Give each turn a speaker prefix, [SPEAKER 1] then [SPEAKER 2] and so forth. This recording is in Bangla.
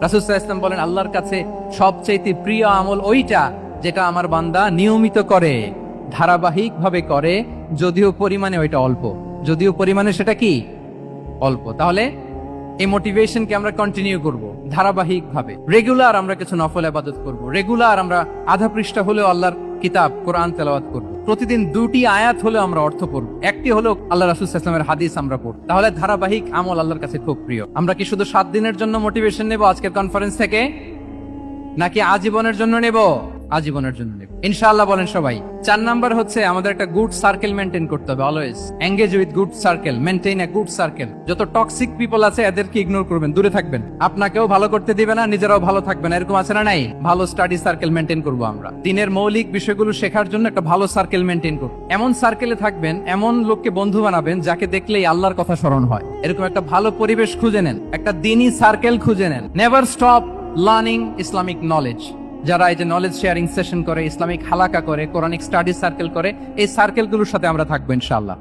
[SPEAKER 1] রাসূল সাল্লাল্লাহু আলাইহি ওয়াসাল্লাম বলেন, আল্লাহর কাছে সবচেয়ে প্রিয় আমল ওইটা যেটা আমার বান্দা নিয়মিত করে, ধারাবাহিক ভাবে করে, যদিও পরিমাণে ওইটা অল্প, যদিও পরিমাণে সেটা কি অল্প। তাহলে এই মোটিভেশনকে আমরা কন্টিনিউ করব, ধারাবাহিক ভাবে রেগুলার আমরা কিছু নফল ইবাদত করব, রেগুলার আমরা আধা পৃষ্ঠা হলেও আল্লাহর কিতাব কোরআন তেলাওয়াত করব, প্রতিদিন 2টি আয়াত হলেও আমরা অর্থ পড়ব, একটি হলেও আল্লাহ রাসূল সাল্লাল্লাহু আলাইহি ওয়াসাল্লামের হাদিস আমরা পড়ব। তাহলে ধারাবাহিক আমল আল্লাহর কাছে খুব প্রিয়। আমরা কি শুধু 7 দিনের জন্য মোটিভেশন নেব আজকের কনফারেন্স থেকে, নাকি আজীবনের জন্য নেব? আজীবনের জন্য নেব ইনশাআল্লাহ। বলেন সবাই। 4 নাম্বার হচ্ছে আমাদের একটা গুড সার্কেল মেনটেন করতে হবে। Always engage with good circle, maintain a good circle. যত টক্সিক পিপল আছে এদেরকে ইগনোর করবেন, দূরে থাকবেন। আপনাকেও ভালো করতে দিবে না, নিজেরাও ভালো থাকবে না, এরকম আছে না নাই? ভালো স্টাডি সার্কেল মেনটেন করব আমরা। দিনের মৌলিক বিষয়গুলো শেখার জন্য একটা ভালো সার্কেল মেনটেন করব। এমন সার্কেলে থাকবেন, এমন লোককে বন্ধু বানাবেন যাকে দেখলেই আল্লাহর কথা স্মরণ হয়। এরকম একটা ভালো পরিবেশ খুঁজে নেন, একটা দ্বীনি সার্কেল খুঁজে নেন। Never stop learning Islamic knowledge. যারা এই যে নলেজ শেয়ারিং সেশন করে, ইসলামিক হালাকা করে, কোরআনিক স্টাডি সার্কেল করে, এই সার্কেলগুলোর সাথে আমরা থাকবো ইনশাআল্লাহ।